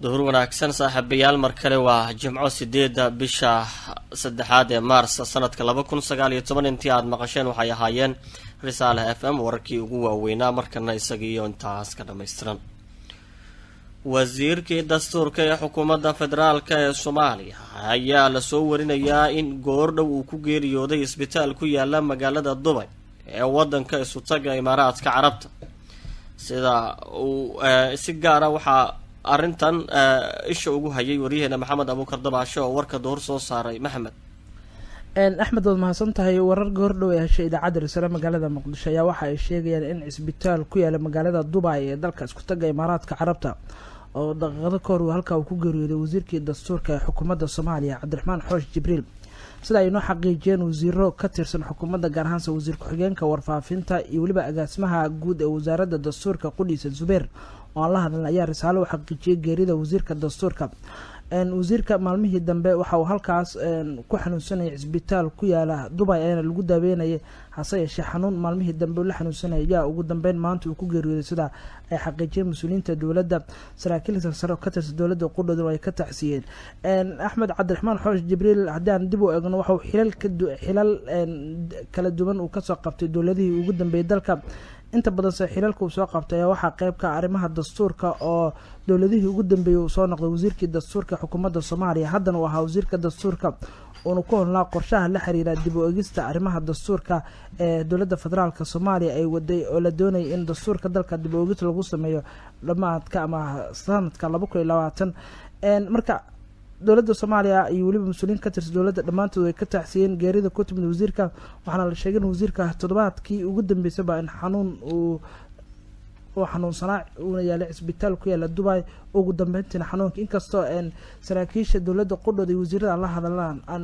duhur wanaagsan saaxiibayaal mar kale waa Jimco 8 bisha 3 Maars sanadka 2019 intii aad maqasheen waxay ahaayeen Risaale FM warkii ugu waaweynaa markana isagiyo intaas ka dhameystiran. wasiirkii dastuurka ee xukuumadda federaalka ee Soomaaliya ayaa la soo warinayaa in goordhow uu ku geeriyooday isbitaal ku yaala magaalada Dubai ee wadanka isu taga Imaaraadka Carabta. sida uu si gaar ah waxa arrintan isha ugu hayay wariyaheena Maxamed Abuukar Dabaasho oo warka door soo saaray. Maxamed axmed waad mahadsantahay. warar goordhow ee heshay idaacadda Risaale magaalada Muqdisho ayaa waxa ay sheegayaan in isbitaal ku yaala magaalada Dubai ee dalka isku taga Imaaraadka Carabta oo daqiiqado ka hor halka uu ku geeriyooday wasiirkii dastuurka ee xukuumadda Soomaaliya Cabdiraxmaan Xoosh Jibriil. sida ay noo xaqiijiyeen wasiiro ka tirsan xukuumadda gaar ahaan wasiir ku-xigeenka warfaafinta iyo waliba agaasimaha guud ee wasaaradda dastuurka Qudhiisa Zubeer oo aan la hadlan ayaa Risaale u xaqiijiyay geerida wasiirka dastuurka. wasiirka maalmihii dambe waxa uu halkaas ku xanuunsanayay isbitaal ku yaala Dubai ee lagu daaweynayay hase yeeshee xanuun maalmihii dambe la xanuunsanayay ayaa ugu dambeyn maanta uu ku geeriyooday sida ay xaqiijiyeen mas'uuliyiinta dowladda. saraakiil sare ka tirsan dowladda Qudhood ay ka tacsiyeen Axmed Cabdiraxmaan Xoosh Jibriil. haddii aan dib u eegno waxa uu xilal kala duwan uu ka soo qabtay dowladihii ugu dambeeyay dalka. inta badan xilalka uu soo qabtay waxaa qayb ka arrimaha dastuurka oo dowladihii ugu dambeeyay uu soo noqday wasiirkii dastuurka xukuumadda Soomaaliya. haddana uu ahaa wasiirka dastuurka oo ku howlnaa qorshaha la xiriira dib u eegista arrimaha dastuurka ee dowladda federaalka Soomaaliya ay waday oo la doonayay in dastuurka dalka dib u eegis lagu sameeyo dhamaadka ama sanadka 2020. marka dowladda Soomaaliya iyo waliba mas'uuliyiin ka tirsan dowladda dhamaantood ay ka tacsiyeen geerida ku timid wasiirka. waxaana la sheegay in wasiirka toddobaadkii ugu dambeysay in xanuun uu xanuunsanaa uuna yaalay isbitaal ku yaala Dubai. ugu dambeyntiina xanuunka inkastoo saraakiisha dowladda Qudhood iyo wasiirada la hadlaan aan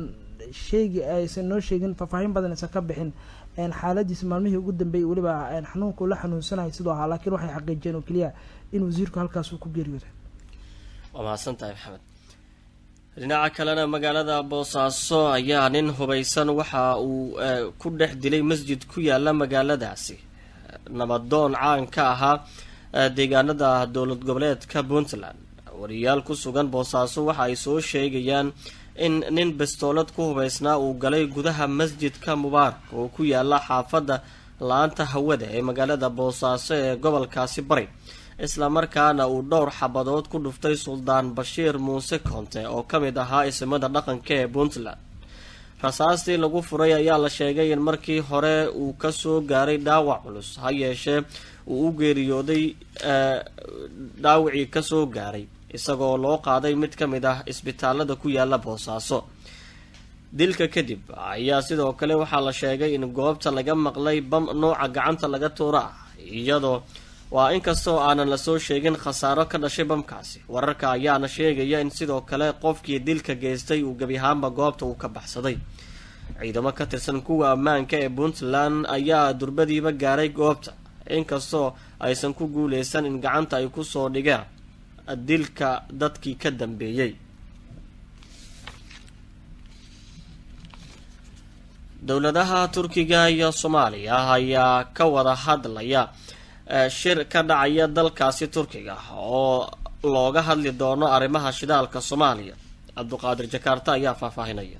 aysan noo sheegin faahfaahin badan aysan ka bixin xaaladiisa maalmihii ugu dambeeyay waliba xanuunka uu la xanuunsanay sidoo ahaa, laakiin waxay xaqiijiyeen oo kaliya in wasiirku halkaas uu ku geeriyooday. waa mahadsantahay Maxamed. dhinaca kalena magaalada Boosaaso ayaa nin hubaysan waxa uu ku dhex dilay masjid ku yaala magaaladaasi. nabadoon caan ka ahaa deegaanada dowlad goboleedka Puntland. wariyaal ku sugan Boosaaso waxa ay soo sheegayaan in nin bastoolad ku hubaysnaa uu galay gudaha masjidka Mubaarak oo ku yaala xaafadda laanta hawada ee magaalada Boosaaso ee gobolkaasi Bari, isla markaana uu dhowr xabadood ku dhuftay Suldaan Bashiir Muuse Konte oo ka mid ahaa ismada dhaqanka ee Puntland. rasaastii lagu furay ayaa la sheegay in markii hore uu ka soo gaaray dhaawac culus, ha yeeshee uu u geeriyooday dhaawacii ka soo gaaray isagoo loo qaaday mid ka mid ah isbitaalada ku yaala Boosaaso. dilka kadib ayaa sidoo kale waxaa la sheegay in goobta laga maqlay bam nooca gacanta laga tuura ah, iyadoo waa inkastoo aanan la soo sheegin khasaaro ka dhashay bamkaasi. wararka ayaana sheegaya in sidoo kale qofkii dilka geystay uu gebi ahaanba goobta uu ka baxsaday. ciidamo ka tirsan kuwa ammaanka ee Puntland ayaa durbadiiba gaaray goobta, inkastoo aysan ku guuleysan in gacanta ay ku soo dhigaan dilka dadkii ka dambeeyay. dowladaha Turkiga iyo Soomaaliya ayaa ka wada hadlaya shir ka dhacaya dalkaasi Turkiga oo looga hadli doono arrimaha shidaalka Soomaaliya. Cabduqaadir Jakarta ayaa faahfaahinaya.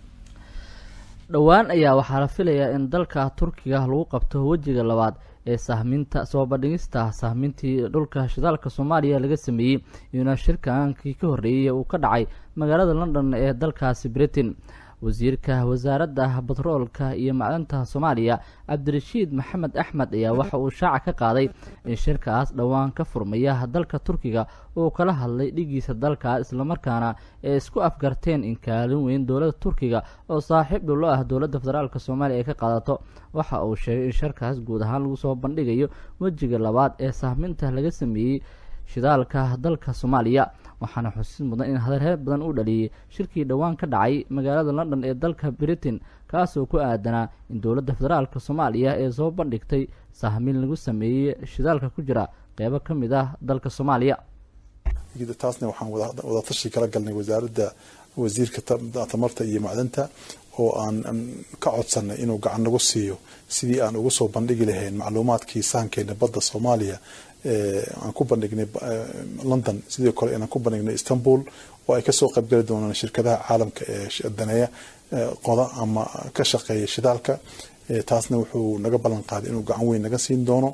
dhowaan ayaa waxaa la filayaa in dalka Turkiga lagu qabto wajiga labaad ee sahminta soo bandhigista sahmintii dhulka shidaalka Soomaaliya laga sameeyay iyona shirkaankii ka horeeyay uu ka dhacay magaalada London ee dalkaasi Britain. wasiirka wasaaradda batroolka iyo macdanta Soomaaliya Cabdirashiid Maxamed Axmed ayaa waxa uu shaaca ka qaaday in shirkaas dhawaan ka furmaya dalka Turkiga oo kala hadlay dhigiisa dalka isla markaana ay isku afgarteen in kaalin weyn dowladda Turkiga oo saaxiib dhow ah dowladda federaalka Soomaaliya ay ka qaadato. waxa uu sheegay in shirkaas guud ahaan lagu soo bandhigayo wajiga labaad ee sahminta laga sameeyay shidaalka dalka Soomaaliya. waxaana xusid mudan in hadalheer badan uu dhaliyay shirkii dhawaan ka dhacay magaalada London ee dalka Britain, kaasoo ku aadanaa in dowladda federaalka Soomaaliya ee soo bandhigtay sahmin lagu sameeyay shidaalka ku jira qaybo ka mid ah dalka Soomaaliya. taasna waxaan wada tashi kala galnay wasaaradda wasiirka tamarta iyo macdanta oo aan ka codsanay inuu gacan nagu siiyo sidii aan ugu soo bandhigi lahayn macluumaadkii sahankeena badda Soomaaliya aan ku bandhignay London sidoo kale inaan ku bandhignay Istanbul oo ay ka soo qayb gali doonaan shirkadaha caalamka ee daneeya qoda ama ka shaqeeya shidaalka taasna wuxuu naga ballan qaaday inuu gacan weyn naga siin doono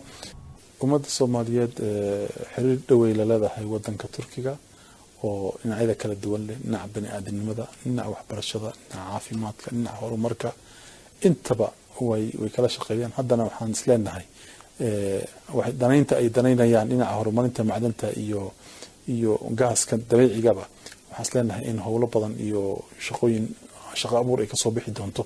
ummadda Soomaaliyeed xiriir dhow la leedahay wadanka Turkiga oo dhinacyada kala duwan leh dhinaca bani'aadanimada dhinaca waxbarashada dhinaca caafimaadka dhinaca horumarka intaba way kala shaqeeyaan haddana waxaan isleenahay waxay danaynta ay danaynayaan dhinaca horumarinta macdanta iyo gaaska dabiiciga waxaan isleenahay in howlo badan iyo shaqo abuur ay ka soo bixi doonto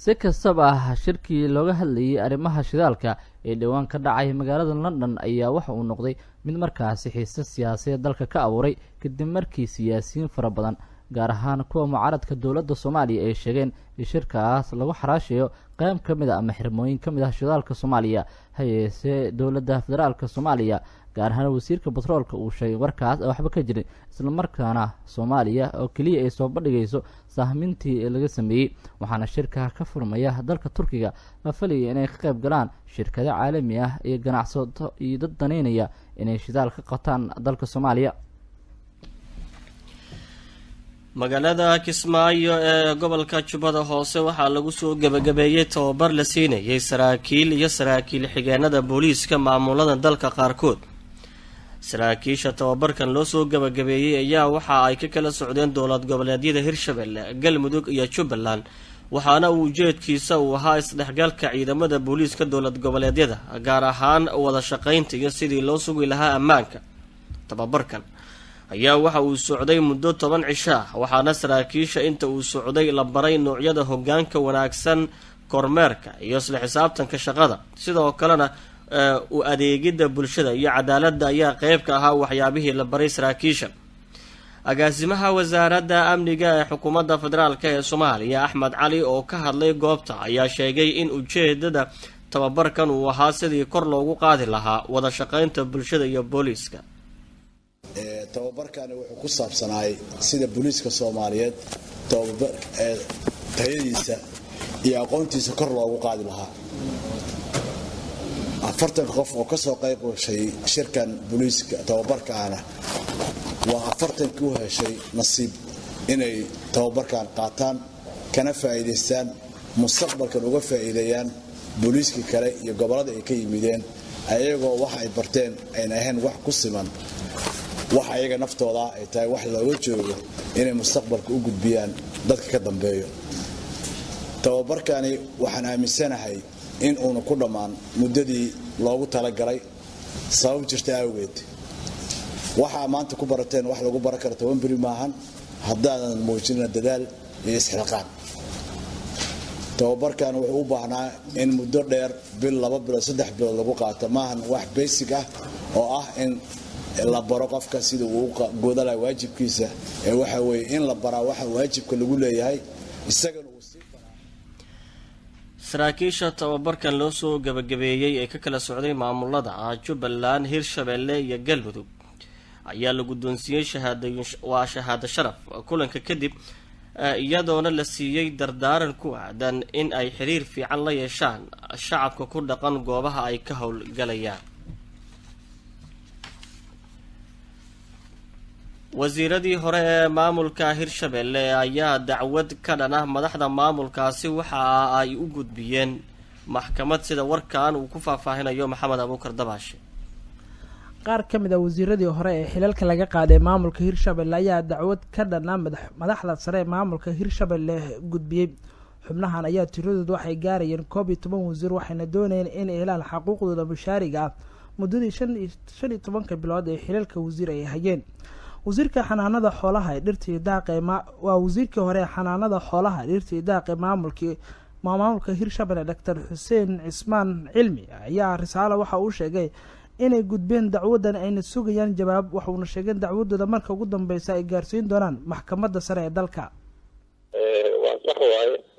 si kastaba shirkii looga hadlayay arrimaha shidaalka ee dhawaan ka dhacay magaalada London ayaa waxa uu noqday mid markaasi xiisad siyaasadeed dalka ka abuuray kadib markii siyaasiyiin fara badan gaar ahaan kuwa mucaaradka dowladda Soomaaliya ay sheegeen in shirkaas lagu xaraashayo qayb ka mid ah ama xirmooyin ka mid ah shidaalka Soomaaliya hay'adda dowladda federaalka Soomaaliya gaar ahaan wasiirka batroolka uu sheegay warkaas waxba ka jirin isla markaana Soomaaliya oo kaliya ay soo bandhigayso sahmintii laga sameeyay waxaana shirka ka furmaya dalka Turkiga la filayo inay ka qayb galaan shirkado caalami ah iyo ganacsato iyo dad daneynaya inay shidaal ka qataan dalka Soomaaliya magaalada Kismaayo ee gobolka Jubbada Hoose waxaa lagu soo gabagabeeyay tababar la siinayay saraakiil xigeenada booliiska maamulada dalka qaarkood saraakiisha tababarkan loo soo gabagabeeyay ayaa waxa ay ka kala socdeen dowlad goboleedyada Hirshabelle Galmudug iyo Jubbaland waxaana uu ujeedkiisa uu ahaa isdhexgalka ciidamada booliiska dowlad goboleedyada gaar ahaan wada shaqaynta iyo sidii loo sugi lahaa ammaanka tababarkan ayaa waxa uu socday muddo 10 cisho waxaana saraakiisha inta uu socday la baray noocyada hoggaanka wanaagsan kormeerka iyo isla xisaabtanka shaqada sidoo kalena u adeegida bulshada iyo cadaaladda ayaa qayb ka ahaa waxyaabihii la baray saraakiisha agaasimaha wasaaradda amniga ee xukuumadda federaalka ee Soomaaliya Axmed Cali oo ka hadlay goobta ayaa sheegay in ujeedada tababarkan uu ahaa sidii kor loogu qaadi lahaa wada shaqaynta bulshada iyo booliiska tababarkani wuxuu ku saabsanaay sida booliiska Soomaaliyeed tayadiisa iyo aqoontiisa kor loogu qaadi lahaa 40 qof oo ka soo qayb gashay shirkan booliiska tababarkaana waa 40 ku heshay nasiib inay tababarkan qaataan kana faa'iideystaan mustaqbalkan uga faa'iideeyaan booliiska kale iyo gobolada ay ka yimideen ayagoo wax ay barteen ayna ahayn wax ku siman wax ayaga naftooda ay tahay wax looga joogo inay mustaqbalka u gudbiyaan dadka ka dambeeyo tababarkani waxaan aaminsanahay in uu ku dhamaan muddadii loogu talagalay sabab jirta awgeed waxa maanta ku barateen wax lagu baran karo 10 bari maahan haddaadan muujinna dadaal iyo isxilqaan tababarkan wuxuu u baahnaa in muddo dheer bil 2 bil 3 bil lagu qaato maahan wax basic ah oo ah in la baro qofka sida uu go'dala waajibkiisa ee waxa weeye in la baraa waxa waajibka lagu leeyahay isagana uu sii baraa saraakiisha tababarkan loo soo gabagabeeyay ee ka kala socday maamulada Jubbaland Hirshabelle iyo Galmudug ayaa la guddoonsiiyay shahaado sharaf kulanka kadib iyadoona la siiyay dardaaran ku aadan in ay xiriir fiican la yeeshaan shacabka ku dhaqan goobaha ay ka howlgalayaan wasiiradii hore ee maamulka Hirshabelle ayaa dacwad ka dhan ah madaxda maamulkaasi waxa ay u gudbiyeen maxkamad sida warkaan uu ku faahfaahinayo Maxamed Abuukar Dabaashe qaar ka mid ah wasiiradii hore ee xilalka laga qaaday maamulka Hirshabelle ayaa dacwad ka dhan ah madaxda sare ee maamulka Hirshabelle gudbiyay xubnahan ayaa tiradoodu waxay gaarayeen 12 wasiir waxayna doonayeen in ay helaan xuquuqdooda mushaariga ah muddadii 15 bilood ee xilalka wasiir ay hayeen wasiirka xanaanada xoolaha ee dhirta iyo daaqa waa wasiirkii hore xanaanada xoolaha dhirta iyo daaqa maamulka Hirshabelle Dr. Xuseen Cismaan Cilmi ayaa risaalo waxa uu sheegay inay gudbeen dacwadan ayna sugayaan jawaab waxaana sheegeen dacwadooda marka ugu dambaysa ay gaarsiin doonaan maxkamadda sare ee dalka waa sax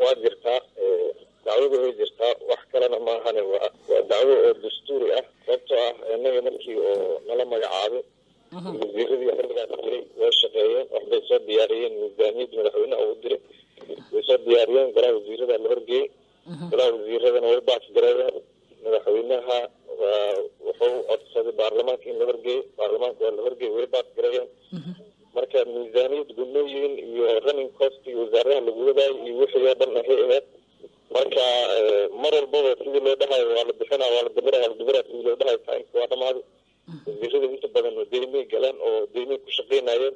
waa jirtaa dacwadu way jirtaa wax kalena ma ahan waa dacwo oo dastuuri ah sababtoo ah innaga markii oo nala magacaabo wasiiradii xilligaas jiray way shaqeeyeen waxbay soo diyaariyeen miisaaniyadda madaxweynaha uu diray way soo diyaariyeen golaha wasiirada la horgeeyey golaha wasiiradana way baas gareeyeen madaxweynaha wuxuu codsaday baarlamaanka in la horgeeyo baarlamaanka waa la horgeeyey way baas gareeyeen marka miisaaniyad gunooyin iyo running cost iyo wasaaraha lagu wadaayo iyo wixii oo dhan ahay ahayd marka mar walbaba sidii loo dhahayo waa la bixinaa waa la dabiraa sidii loo dhahayo taimka waa dhamaaday wasiirada inta badan deymay galeen oo deymay ku shaqeynayeen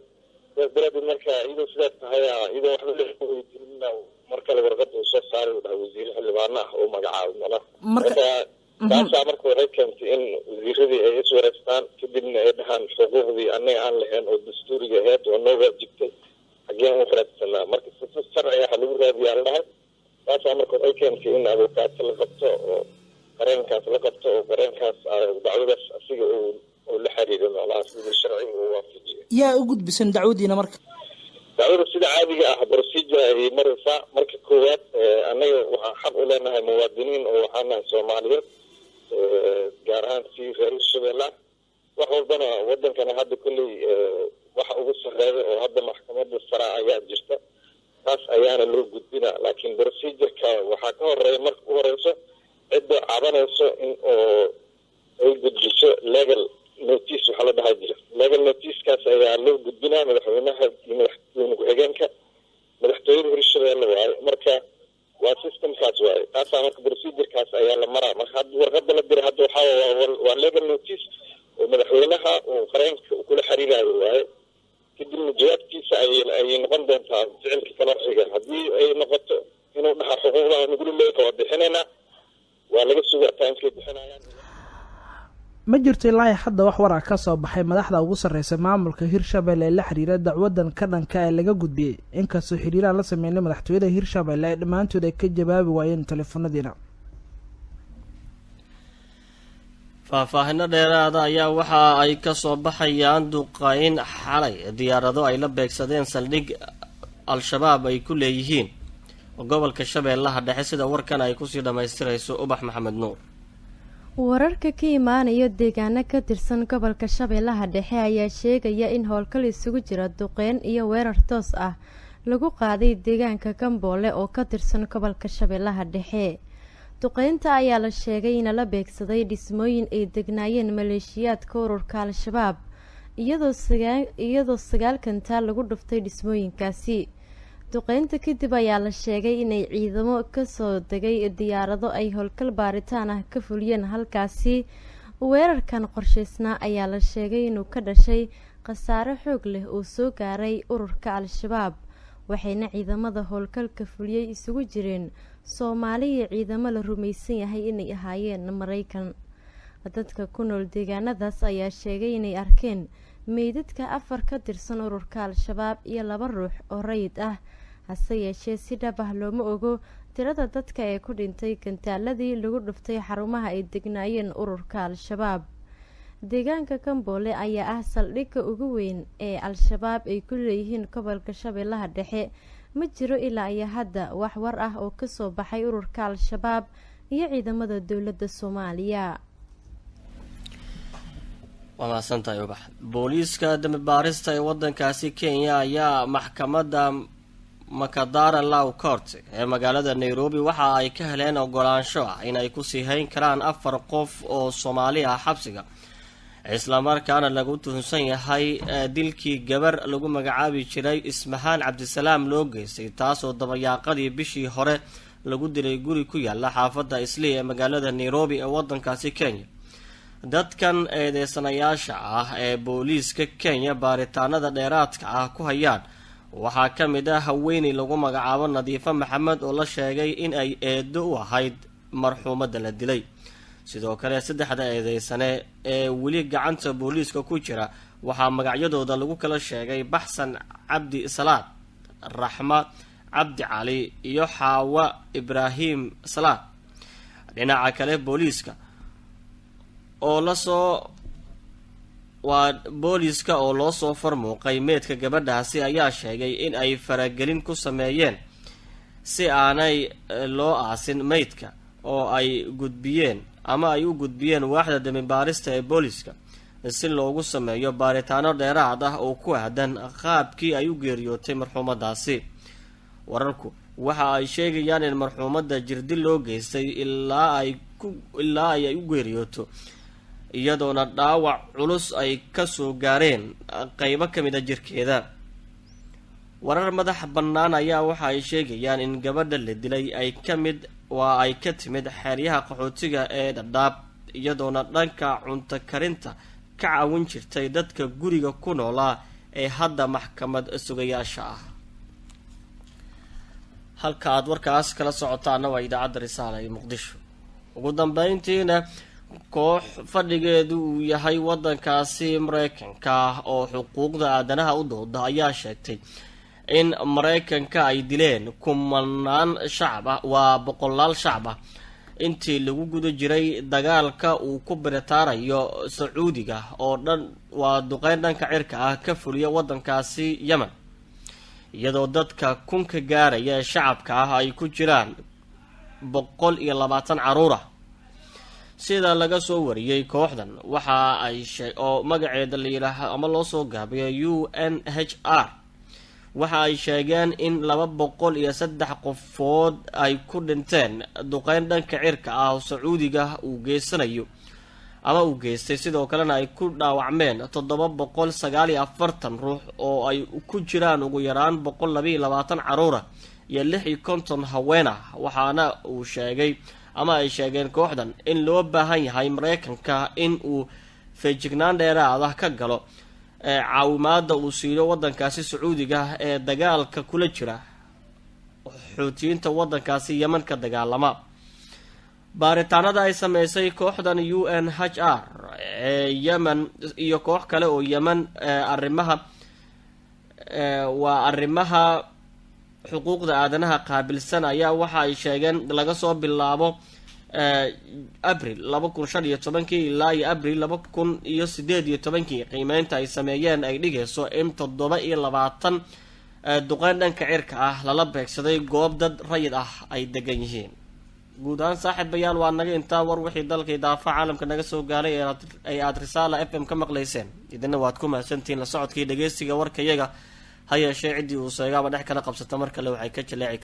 sidaas daraadeed marka iyadoo sidaas tahay iyadoo waxba laweydiinina mar kale warqada uu soo saaray uu dhahay wasiire xildhibaana ah oo magacaabay mana marka taasaa marka waxay keentay in wasiiradii ay iswareegstaan kadibna ay dhahaan xuquuqdii annaga aan lahayn oo dastuuriga ahayd oo noo waajibtay xaggeen u raadsanaa marka sifa sharci ah lagu raadiyaa la dhahay taasaa marka waxay keentay in abukaata la qabto oo qareenkaas la qabto oo qareenkaas dacwadaas asiga uu la xiriiro macnaha sidii sharciga uu waafajiyo yaa u gudbisan dacwadiina marka dacwada sida caadiga ah procedure ay maraysaa marka koowaad annaga waxaan xaq u leenahay muwaadiniin oo waxaan nahay soomaaliyeed gaar ahaan si reer Shabeellaha wax walbana wadankana hadda kulley waxa ugu sarreeya oo hadda maxkamadda sare ayaa jirta taas ayaana loo gudbinaa laakiin procedureka waxaa ka horeeya marka u horeyso cidda cabanayso in oo ay gudbiso legal notice waxaa la dhahaa jira legal noticekaas ayaa loo gudbinaa madaxweynaha iyo madaxweyne ku-xigeenka madaxtooyada Hirshabeelle waaye marka waa systemkaas waaye taasaa marka procedurekaas ayaa la maraa marka hadda warqada la diray hadda waa legal notice oo madaxweynaha uu qareenka kula xiriiraayo waaye kadibna jawaabtiisa ayay noqon doontaa ficilka kala xiga haddii ay noqoto inuu dhaha xuquuqda nagula leeyahay waa bixinaynaa waa laga sugaa taimkay bixinayaan ma jirto ilaa hadda wax warar ka soo baxay madaxda ugu sarreysa maamulka Hirshabeelle ee la xiriira dacwadan ka dhanka ee laga gudbiyey inkastoo xiriiraan la sameeyay madaxtooyada Hirshabeelle ay dhamaantood ay ka jawaabi waayeen telefoonadiina faahfaahinno dheeraada ayaa waxa ay ka soo baxayaan duqayn xalay diyaarado ay la beegsadeen saldhig al-shabaab ay ku leeyihiin gobolka Shabeellaha Dhexe sida warkan ay kusii dhamaystirayso Ubax Maxamed Nuur wararka ka imaanaya deegaano ka tirsan gobolka Shabeellaha Dhexe ayaa sheegaya in howlgal isugu jira duqeyn iyo weerar toos ah lagu qaaday deegaanka Gamboole oo ka tirsan gobolka Shabeellaha Dhexe duqeynta ayaa la sheegay in la beegsaday dhismooyin ay degnaayeen maleeshiyaadka ururka al-shabaab iyadoo 9 kantaal lagu dhuftay dhismooyinkaasi duqeynta kadib ayaa la sheegay inay ciidamo kasoo degay diyaarado ay howlgal baaritaan ah ka fuliyeen halkaasi weerarkan qorsheysnaa ayaa la sheegay inuu ka dhashay khasaare xoog leh oo soo gaaray ururka al-shabaab waxayna ciidamada howlgalka fuliyey isugu jireen Soomaali iyo ciidamo la rumaysan yahay inay ahaayeen Mareykan dadka ku nool deegaanadaas ayaa sheegay inay arkeen meydadka 4 ka tirsan ururka al-shabaab iyo 2 ruux oo rayid ah hase yeeshee si dhab ah looma ogo tirada dadka ee ku dhintay kantaaladii lagu dhuftay xarumaha ay degnaayeen ururka al-shabaab deegaanka Gamboole ayaa ah saldhigga ugu weyn ee al-shabaab ay ku leeyihiin gobolka Shabeellaha Dhexe ma jiro ilaa iyo hadda wax war ah oo ka soo baxay ururka al-shabaab iyo ciidamada dowladda Soomaaliya waa maasantahay Ubax booliiska dambaarista ee wadankaasi Kenya ayaa maxkamadda Makadara Law Court ee magaalada Nairobi waxa ay ka heleen ogolaansho ah in ay ku sii hayn karaan 4 qof oo Soomaali ah xabsiga isla markaana lagu tuhunsan yahay dilkii gabar lagu magacaabi jiray Ismahaan Cabdisalaam loo geystay taasoo dabayaaqadii bishii hore lagu dilay guri ku yaala xaafadda Islii ee magaalada Nairobi ee wadankaasi Kenya dadkan eedeysanayaasha ah ee booliiska Kenya baaritaanada dheeraadka ah ku hayaan waxaa ka mid ah haweeney lagu magacaabo Nadiifa Maxamed oo la sheegay in ay eedo u ahayd marxuumadda la dilay sidoo kale 3 eedeysane ee weli gacanta booliiska ku jira waxaa magacyadooda lagu kala sheegay Baxsan Cabdi Salaad Raxma Cabdi Cali iyo Xaawa Ibraahim Salaad dhinaca kale booliiska oo loo soo farmuuqay meedka gabadhaasi ayaa sheegay in ay faragelin ku sameeyeen si aanay loo aasin meydka oo ay gudbiyeen ama ay u gudbiyeen waaxda dambaarista ee booliiska si loogu sameeyo baaritaano dheeraad ah oo ku aadan qaabkii ay u geeriyootay marxuumadaasi. wararku waxa ay sheegayaan in marxuumada jirdil loo geystay ilaa ay u geeriyooto, iyadoona dhaawac culus ay kasoo gaareen qeybo kamid a jirkeeda. warar madax bannaan ayaa waxa ay sheegayaan in gabadha la dilay ay ka timid xeryaha qaxootiga ee Dhadhaab, iyadoona dhanka cunto karinta ka caawin jirtay dadka guriga ku noolaa ee hadda maxkamad sugayaasha ah. halka aad warkaas kala socotaana waa idaacadda Risaale ee Muqdisho. ugu dambeyntiina koox fadhigeedu uu yahay wadankaasi Mareykanka oo xuquuqda aadanaha u dooda ayaa sheegtay in Mareykanka ay dileen kumanaan shacab ah, waa boqolaal shacab ah, intii lagu guda jiray dagaalka uu ku biritaarayo Sacuudiga oo dhan waa duqeyn dhanka cirka ah ka fuliya wadankaasi Yemen, iyadoo dadka kunka gaaraya ee shacabka ah ay ku jiraan 120 caruur ah. sida laga soo wariyay kooxdan waxa ay oo magaceeda la yiraahdo ama loo soo gaabiyo UNHR, waxa ay sheegeen in 203 qofood ay ku dhinteen duqeyn dhanka cirka ah oo Sacuudiga uu geystay, sidoo kalena ay ku dhaawacmeen 749 ruux oo ay ku jiraan ugu yaraan 122 caruur ah iyo 56 haween ah. waxaana uu sheegay ama ay sheegeen kooxdan in loo baahan yahay Mareykanka in uu feejignaan dheeraad ah ka galo caawimaada uu siiyo wadankaasi Sacuudiga ee dagaalka kula jira xuutiyiinta wadankaasi Yemen ka dagaalama. baaritaanada ay sameysay kooxdan UNHR ee Yemen iyo koox kale oo Yemen arrimaha xuquuqda aadanaha qaabilsan ayaa waxa ay sheegeen laga soo bilaabo Abril 2015 ilaa Abril 2018 qiimeynta ay sameeyeen ay dhigayso in 27 duqeyn dhanka cirka ah lala beegsaday goob dad rayid ah ay degan yihiin. guud ahaan saaxiibayaal waa naga intaa war wixii dalka idaafa caalamka naga soo gaaray ee aad Risaale FM ka maqlayseen. idina waad ku mahadsantihiin la socodkii dhageysiga warkayaga. ha yeeshee ciddii uu sheegaba dhex kala qabsata mar kale waxay ka jaleeci